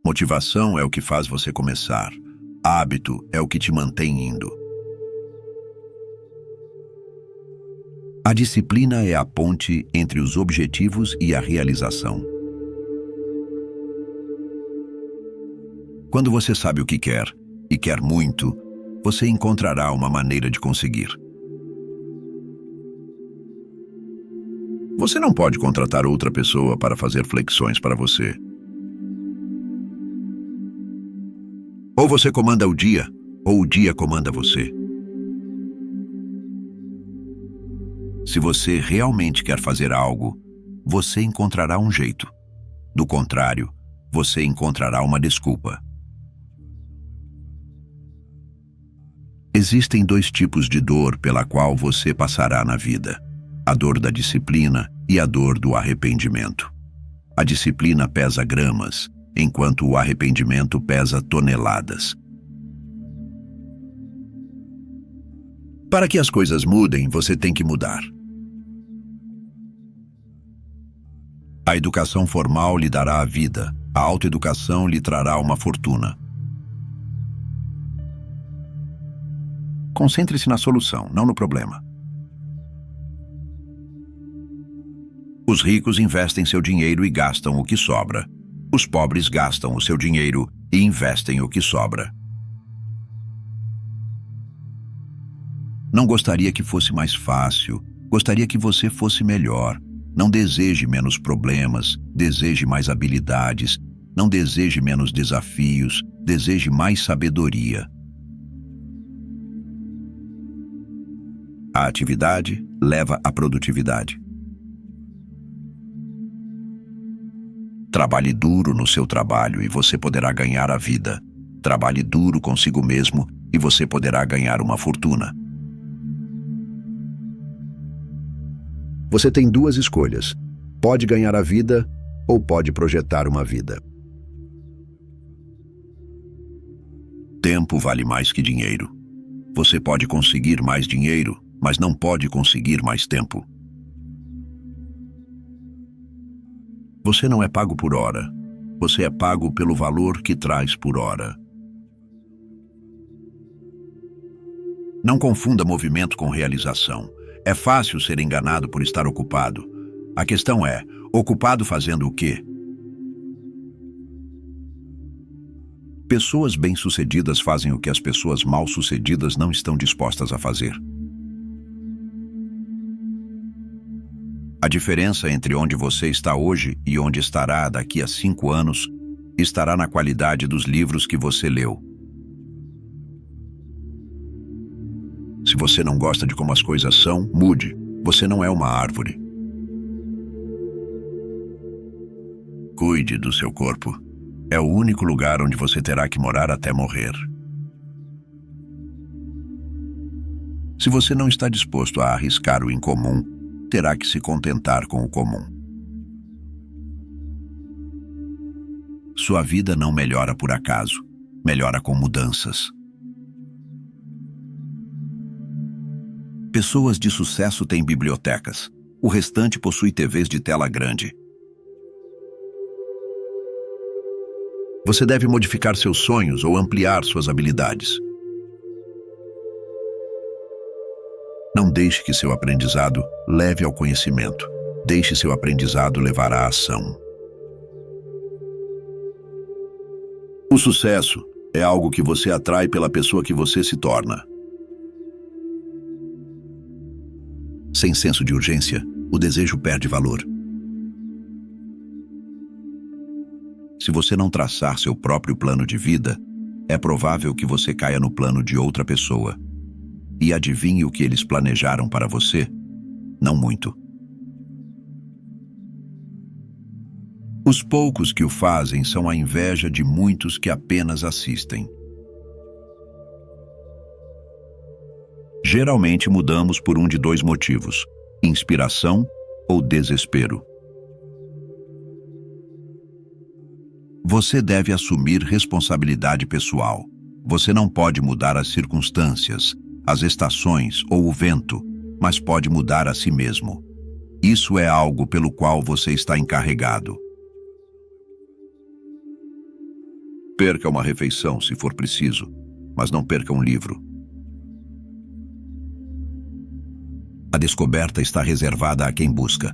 Motivação é o que faz você começar. Hábito é o que te mantém indo. A disciplina é a ponte entre os objetivos e a realização. Quando você sabe o que quer, e quer muito, você encontrará uma maneira de conseguir. Você não pode contratar outra pessoa para fazer flexões para você. Ou você comanda o dia, ou o dia comanda você. Se você realmente quer fazer algo, você encontrará um jeito. Do contrário, você encontrará uma desculpa. Existem dois tipos de dor pela qual você passará na vida: a dor da disciplina e a dor do arrependimento. A disciplina pesa gramas, enquanto o arrependimento pesa toneladas. Para que as coisas mudem, você tem que mudar. A educação formal lhe dará a vida, a autoeducação lhe trará uma fortuna. Concentre-se na solução, não no problema. Os ricos investem seu dinheiro e gastam o que sobra. Os pobres gastam o seu dinheiro e investem o que sobra. Não gostaria que fosse mais fácil, gostaria que você fosse melhor. Não deseje menos problemas, deseje mais habilidades. Não deseje menos desafios, deseje mais sabedoria. A atividade leva à produtividade. Trabalhe duro no seu trabalho e você poderá ganhar a vida. Trabalhe duro consigo mesmo e você poderá ganhar uma fortuna. Você tem duas escolhas. Pode ganhar a vida ou pode projetar uma vida. Tempo vale mais que dinheiro. Você pode conseguir mais dinheiro, mas não pode conseguir mais tempo. Você não é pago por hora. Você é pago pelo valor que traz por hora. Não confunda movimento com realização. É fácil ser enganado por estar ocupado. A questão é, ocupado fazendo o quê? Pessoas bem-sucedidas fazem o que as pessoas mal-sucedidas não estão dispostas a fazer. A diferença entre onde você está hoje e onde estará daqui a 5 anos estará na qualidade dos livros que você leu. Se você não gosta de como as coisas são, mude. Você não é uma árvore. Cuide do seu corpo. É o único lugar onde você terá que morar até morrer. Se você não está disposto a arriscar o incomum, terá que se contentar com o comum. Sua vida não melhora por acaso, melhora com mudanças. Pessoas de sucesso têm bibliotecas. O restante possui TVs de tela grande. Você deve modificar seus sonhos ou ampliar suas habilidades. Não deixe que seu aprendizado leve ao conhecimento. Deixe seu aprendizado levar à ação. O sucesso é algo que você atrai pela pessoa que você se torna. Sem senso de urgência, o desejo perde valor. Se você não traçar seu próprio plano de vida, é provável que você caia no plano de outra pessoa. E adivinhe o que eles planejaram para você? Não muito. Os poucos que o fazem são a inveja de muitos que apenas assistem. Geralmente mudamos por um de dois motivos: inspiração ou desespero. Você deve assumir responsabilidade pessoal. Você não pode mudar as circunstâncias, as estações ou o vento, mas pode mudar a si mesmo. Isso é algo pelo qual você está encarregado. Perca uma refeição, se for preciso, mas não perca um livro. A descoberta está reservada a quem busca.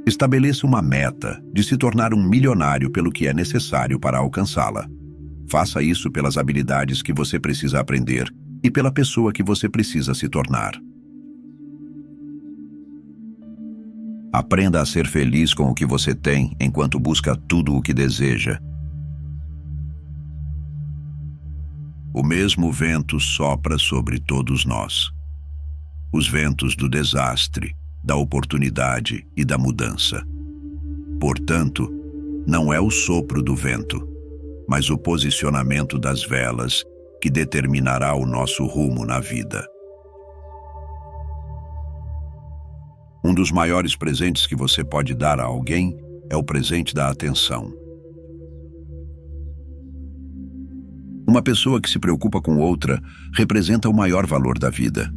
Estabeleça uma meta de se tornar um milionário pelo que é necessário para alcançá-la. Faça isso pelas habilidades que você precisa aprender e pela pessoa que você precisa se tornar. Aprenda a ser feliz com o que você tem enquanto busca tudo o que deseja. O mesmo vento sopra sobre todos nós. Os ventos do desastre, da oportunidade e da mudança. Portanto, não é o sopro do vento, mas o posicionamento das velas que determinará o nosso rumo na vida. Um dos maiores presentes que você pode dar a alguém é o presente da atenção. Uma pessoa que se preocupa com outra representa o maior valor da vida.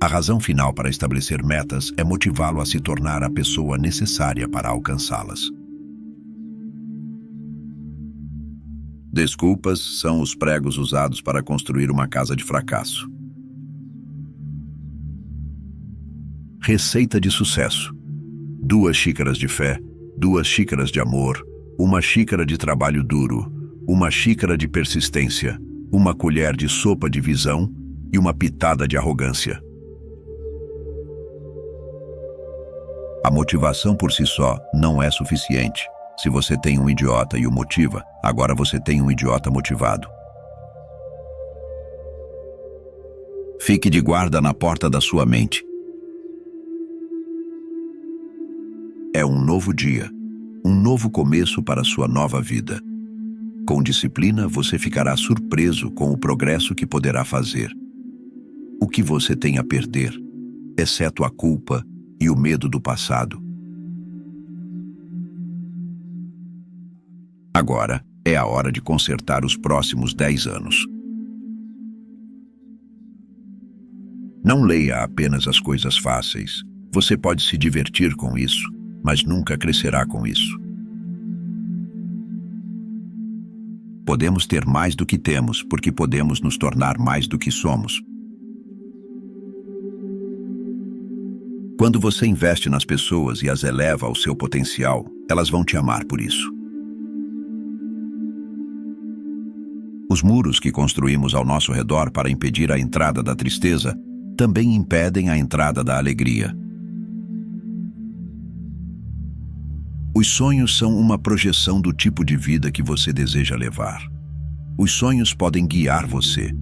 A razão final para estabelecer metas é motivá-lo a se tornar a pessoa necessária para alcançá-las. Desculpas são os pregos usados para construir uma casa de fracasso. Receita de sucesso: 2 xícaras de fé, 2 xícaras de amor, 1 xícara de trabalho duro, 1 xícara de persistência, 1 colher de sopa de visão e 1 pitada de arrogância. A motivação por si só não é suficiente. Se você tem um idiota e o motiva, agora você tem um idiota motivado. Fique de guarda na porta da sua mente. É um novo dia, um novo começo para sua nova vida. Com disciplina, você ficará surpreso com o progresso que poderá fazer. O que você tem a perder, exceto a culpa e o medo do passado? Agora é a hora de consertar os próximos 10 anos. Não leia apenas as coisas fáceis. Você pode se divertir com isso, mas nunca crescerá com isso. Podemos ter mais do que temos, porque podemos nos tornar mais do que somos. Quando você investe nas pessoas e as eleva ao seu potencial, elas vão te amar por isso. Os muros que construímos ao nosso redor para impedir a entrada da tristeza também impedem a entrada da alegria. Os sonhos são uma projeção do tipo de vida que você deseja levar. Os sonhos podem guiar você.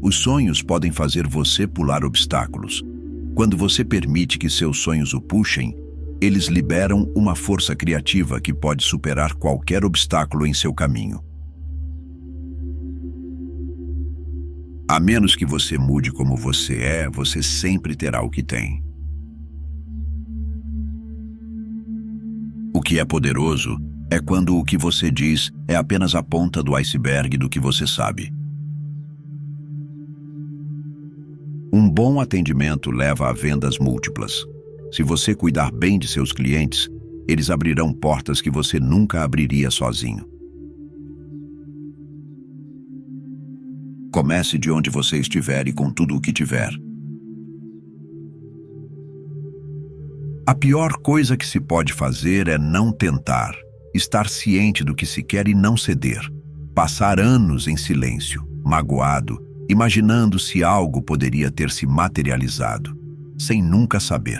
Os sonhos podem fazer você pular obstáculos. Quando você permite que seus sonhos o puxem, eles liberam uma força criativa que pode superar qualquer obstáculo em seu caminho. A menos que você mude como você sempre terá o que tem. O que é poderoso é quando o que você diz é apenas a ponta do iceberg do que você sabe. Um bom atendimento leva a vendas múltiplas. Se você cuidar bem de seus clientes, eles abrirão portas que você nunca abriria sozinho. Comece de onde você estiver e com tudo o que tiver. A pior coisa que se pode fazer é não tentar, estar ciente do que se quer e não ceder. Passar anos em silêncio, magoado, imaginando se algo poderia ter se materializado, sem nunca saber.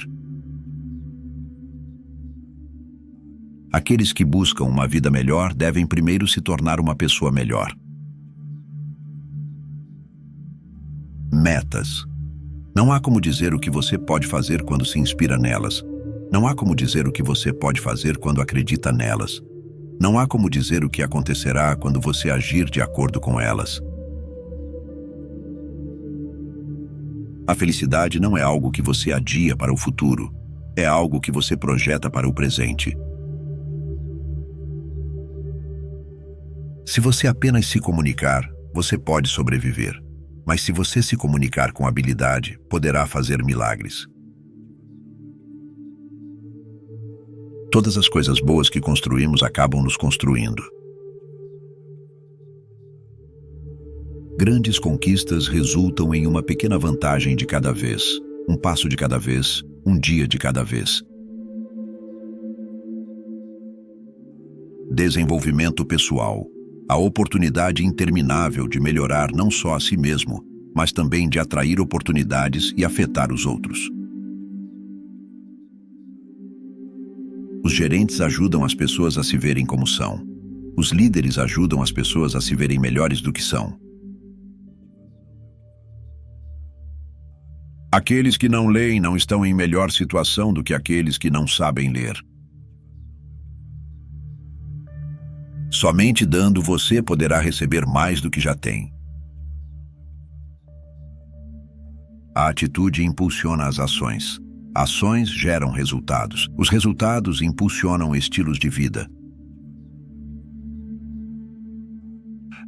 Aqueles que buscam uma vida melhor devem primeiro se tornar uma pessoa melhor. Metas. Não há como dizer o que você pode fazer quando se inspira nelas. Não há como dizer o que você pode fazer quando acredita nelas. Não há como dizer o que acontecerá quando você agir de acordo com elas. A felicidade não é algo que você adia para o futuro. É algo que você projeta para o presente. Se você apenas se comunicar, você pode sobreviver. Mas se você se comunicar com habilidade, poderá fazer milagres. Todas as coisas boas que construímos acabam nos construindo. Grandes conquistas resultam em uma pequena vantagem de cada vez, um passo de cada vez, um dia de cada vez. Desenvolvimento pessoal. A oportunidade interminável de melhorar não só a si mesmo, mas também de atrair oportunidades e afetar os outros. Os gerentes ajudam as pessoas a se verem como são. Os líderes ajudam as pessoas a se verem melhores do que são. Aqueles que não leem não estão em melhor situação do que aqueles que não sabem ler. Somente dando você poderá receber mais do que já tem. A atitude impulsiona as ações. Ações geram resultados. Os resultados impulsionam estilos de vida.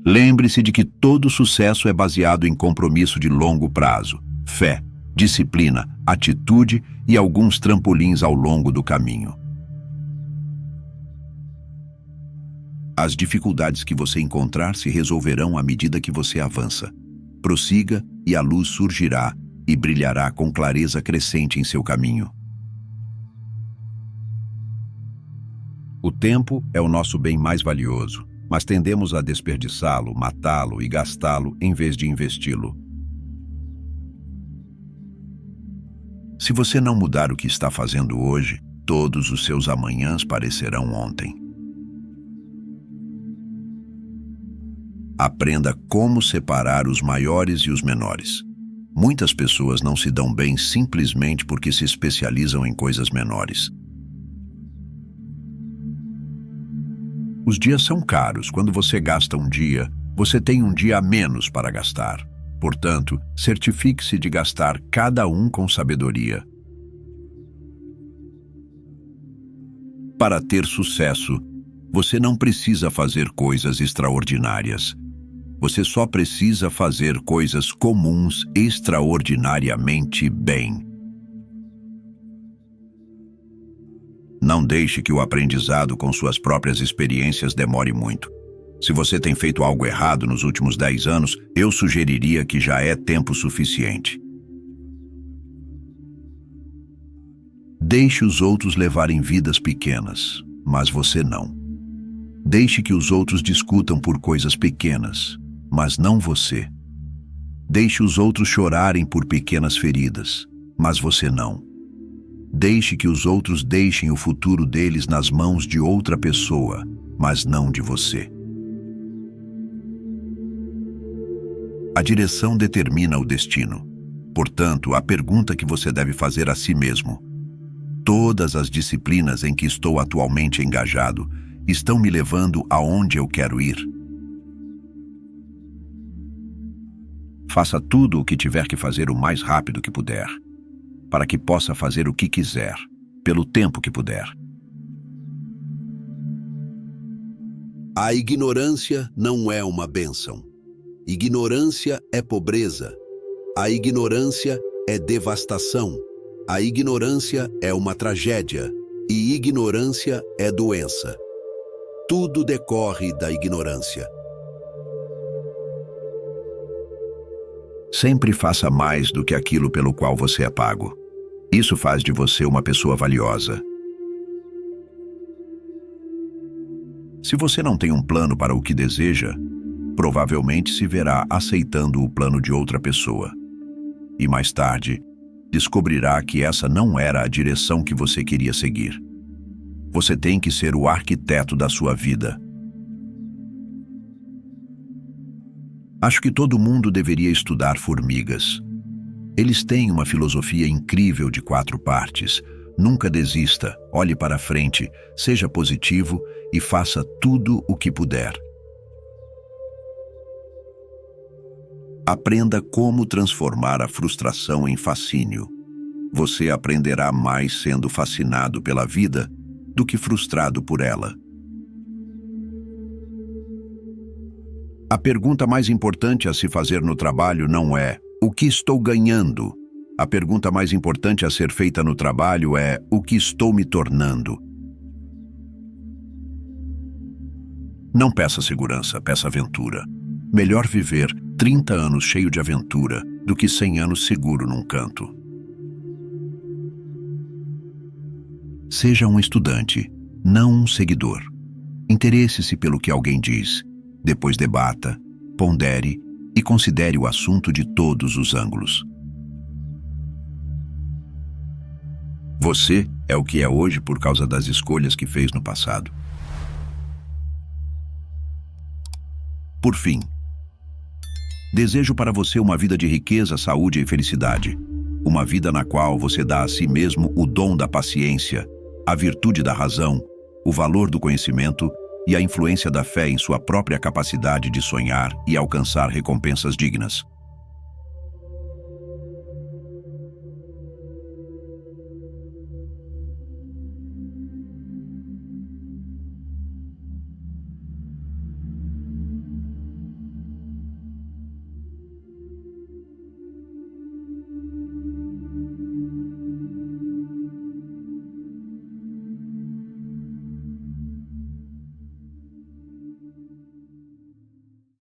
Lembre-se de que todo sucesso é baseado em compromisso de longo prazo, fé, disciplina, atitude e alguns trampolins ao longo do caminho. As dificuldades que você encontrar se resolverão à medida que você avança. Prossiga e a luz surgirá e brilhará com clareza crescente em seu caminho. O tempo é o nosso bem mais valioso, mas tendemos a desperdiçá-lo, matá-lo e gastá-lo em vez de investi-lo. Se você não mudar o que está fazendo hoje, todos os seus amanhãs parecerão ontem. Aprenda como separar os maiores e os menores. Muitas pessoas não se dão bem simplesmente porque se especializam em coisas menores. Os dias são caros. Quando você gasta um dia, você tem um dia a menos para gastar. Portanto, certifique-se de gastar cada um com sabedoria. Para ter sucesso, você não precisa fazer coisas extraordinárias. Você só precisa fazer coisas comuns extraordinariamente bem. Não deixe que o aprendizado com suas próprias experiências demore muito. Se você tem feito algo errado nos últimos 10 anos, eu sugeriria que já é tempo suficiente. Deixe os outros levarem vidas pequenas, mas você não. Deixe que os outros discutam por coisas pequenas, mas não você. Deixe os outros chorarem por pequenas feridas, mas você não. Deixe que os outros deixem o futuro deles nas mãos de outra pessoa, mas não de você. A direção determina o destino. Portanto, a pergunta que você deve fazer a si mesmo: todas as disciplinas em que estou atualmente engajado estão me levando aonde eu quero ir? Faça tudo o que tiver que fazer o mais rápido que puder, para que possa fazer o que quiser, pelo tempo que puder. A ignorância não é uma bênção. Ignorância é pobreza. A ignorância é devastação. A ignorância é uma tragédia. E ignorância é doença. Tudo decorre da ignorância. Sempre faça mais do que aquilo pelo qual você é pago. Isso faz de você uma pessoa valiosa. Se você não tem um plano para o que deseja, provavelmente se verá aceitando o plano de outra pessoa. E mais tarde, descobrirá que essa não era a direção que você queria seguir. Você tem que ser o arquiteto da sua vida. Acho que todo mundo deveria estudar formigas. Eles têm uma filosofia incrível de 4 partes. Nunca desista, olhe para frente, seja positivo e faça tudo o que puder. Aprenda como transformar a frustração em fascínio. Você aprenderá mais sendo fascinado pela vida do que frustrado por ela. A pergunta mais importante a se fazer no trabalho não é "o que estou ganhando?". A pergunta mais importante a ser feita no trabalho é "o que estou me tornando?". Não peça segurança, peça aventura. Melhor viver 30 anos cheio de aventura do que 100 anos seguro num canto. Seja um estudante, não um seguidor. Interesse-se pelo que alguém diz. Depois debata, pondere e considere o assunto de todos os ângulos. Você é o que é hoje por causa das escolhas que fez no passado. Por fim, desejo para você uma vida de riqueza, saúde e felicidade. Uma vida na qual você dá a si mesmo o dom da paciência, a virtude da razão, o valor do conhecimento e a influência da fé em sua própria capacidade de sonhar e alcançar recompensas dignas.